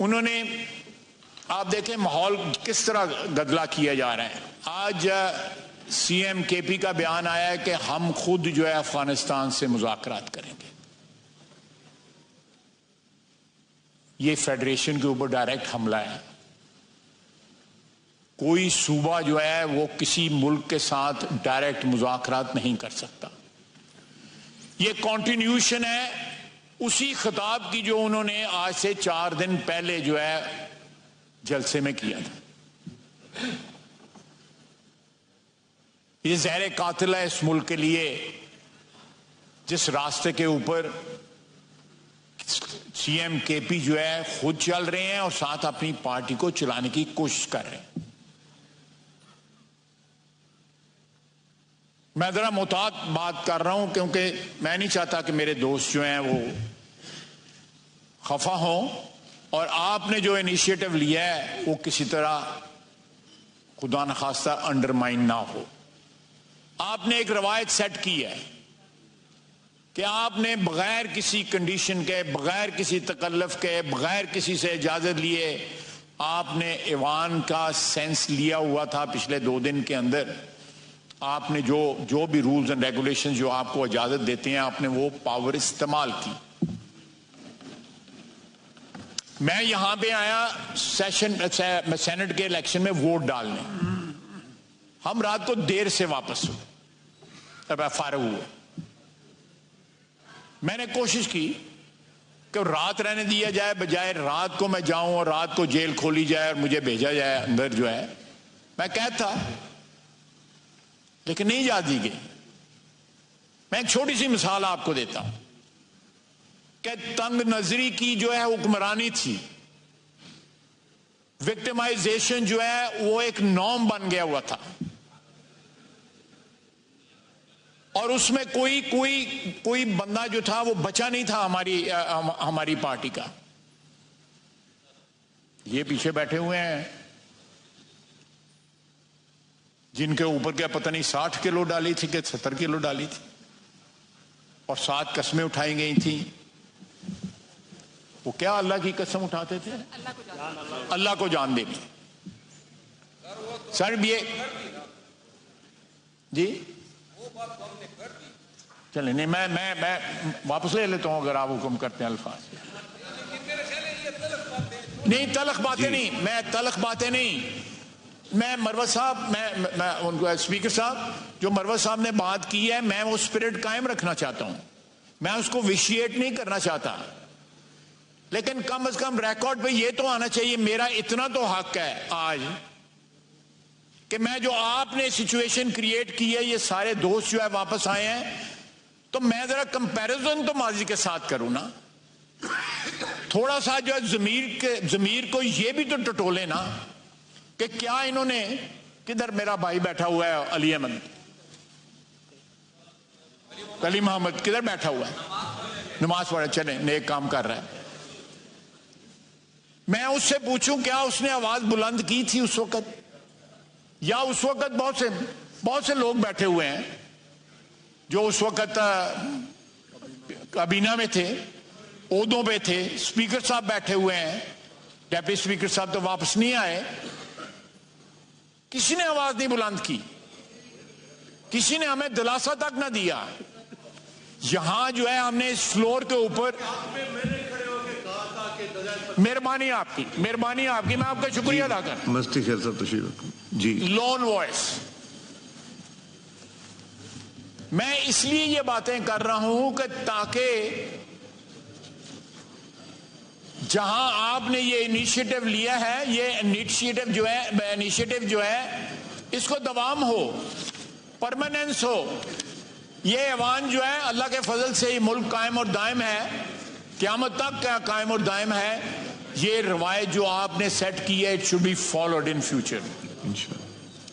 انہوں نے آپ دیکھیں ماحول کس طرح گدلا کیا جا رہا ہے. آج سی ایم کے پی کا بیان آیا ہے کہ ہم خود جو ہے افغانستان سے مذاکرات کریں گے. یہ فیڈریشن کے اوپر ڈائریکٹ حملہ ہے. کوئی صوبہ جو ہے وہ کسی ملک کے ساتھ ڈائریکٹ مذاکرات نہیں کر سکتا. یہ کنٹینیوشن ہے اسی خطاب کی جو انہوں نے آج سے 4 دن پہلے جو ہے جلسے میں کیا تھا. یہ زہر قاتل ہے اس ملک کے لیے جس راستے کے اوپر سی ایم کے پی جو ہے خود چل رہے ہیں اور ساتھ اپنی پارٹی کو چلانے کی کوشش کر رہے ہیں. میں ذرا محتاط بات کر رہا ہوں کیونکہ میں نہیں چاہتا کہ میرے دوست جو ہیں وہ خفا ہوں اور آپ نے جو انیشیٹو لیا ہے وہ کسی طرح خدا نخواستہ انڈرمائن نہ ہو. آپ نے ایک روایت سیٹ کی ہے کہ آپ نے بغیر کسی کنڈیشن کے، بغیر کسی تکلف کے، بغیر کسی سے اجازت لیے آپ نے ایوان کا سینس لیا ہوا تھا. پچھلے 2 دن کے اندر آپ نے جو بھی رولز اینڈ ریگولیشن جو آپ کو اجازت دیتے ہیں آپ نے وہ پاور استعمال کی. میں یہاں پہ آیا سینٹ کے الیکشن میں ووٹ ڈالنے. ہم رات کو دیر سے واپس ہوئے، اب فارغ ہوئے. میں نے کوشش کی کہ رات رہنے دیا جائے بجائے رات کو میں جاؤں اور رات کو جیل کھولی جائے اور مجھے بھیجا جائے اندر جو ہے. میں قید تھا لیکن نہیں جا دی گئی. میں ایک چھوٹی سی مثال آپ کو دیتا ہوں کہ تنگ نظری کی جو ہے حکمرانی تھی، وکٹمائزیشن جو ہے وہ ایک نارم بن گیا ہوا تھا اور اس میں کوئی بندہ جو تھا وہ بچا نہیں تھا ہماری پارٹی کا. یہ پیچھے بیٹھے ہوئے ہیں جن کے اوپر کیا پتہ نہیں 60 کلو ڈالی تھی کہ 70 کلو ڈالی تھی اور 7 قسمیں اٹھائی گئی تھیں. وہ کیا اللہ کی قسم اٹھاتے تھے؟ اللہ کو جان دیں گے. سر یہ جی چلیں نہیں میں واپس لے لیتا ہوں اگر آپ حکم کرتے ہیں. الفاظ نہیں تلخ باتیں نہیں، میں تلخ باتیں نہیں. میں مروت صاحب میں ان کو اسپیکر صاحب جو مروت صاحب نے بات کی ہے میں وہ اسپرٹ قائم رکھنا چاہتا ہوں. میں اس کو ویشیٹ نہیں کرنا چاہتا لیکن کم از کم ریکارڈ پہ یہ تو آنا چاہیے. میرا اتنا تو حق ہے آج کہ میں جو آپ نے سچویشن کریٹ کی ہے، یہ سارے دوست جو ہے واپس آئے ہیں تو میں ذرا کمپیریزن تو ماضی کے ساتھ کروں نا. تھوڑا سا جو ہے ضمیر کو یہ بھی تو ٹٹولے نا کہ کیا انہوں نے، کدھر میرا بھائی بیٹھا ہوا ہے علی احمد، علی محمد کدھر بیٹھا ہوا ہے نماز پڑھے، چلیں نیک کام کر رہا ہے. میں اس سے پوچھوں کیا اس نے آواز بلند کی تھی اس وقت، یا اس وقت بہت سے لوگ بیٹھے ہوئے ہیں جو اس وقت کابینہ میں تھے، عہدوں پہ تھے. اسپیکر صاحب بیٹھے ہوئے ہیں، ڈیپٹی اسپیکر صاحب تو واپس نہیں آئے. کسی نے آواز نہیں بلند کی، کسی نے ہمیں دلاسا تک نہ دیا. یہاں جو ہے ہم نے اس فلور کے اوپر، مہربانی آپ کی، میں آپ کا شکریہ ادا کرتا ہوں. جی لون وائس. میں اس لیے یہ باتیں کر رہا ہوں کہ تاکہ جہاں آپ نے یہ انیشیٹو لیا ہے، یہ انیشیٹو جو ہے اس کو دوام ہو، پرماننس ہو. یہ ایوان جو ہے اللہ کے فضل سے یہ ملک قائم اور دائم ہے، قیامت تک کا قائم اور دائم ہے. یہ روایت جو آپ نے سیٹ کی ہے it should be followed in future.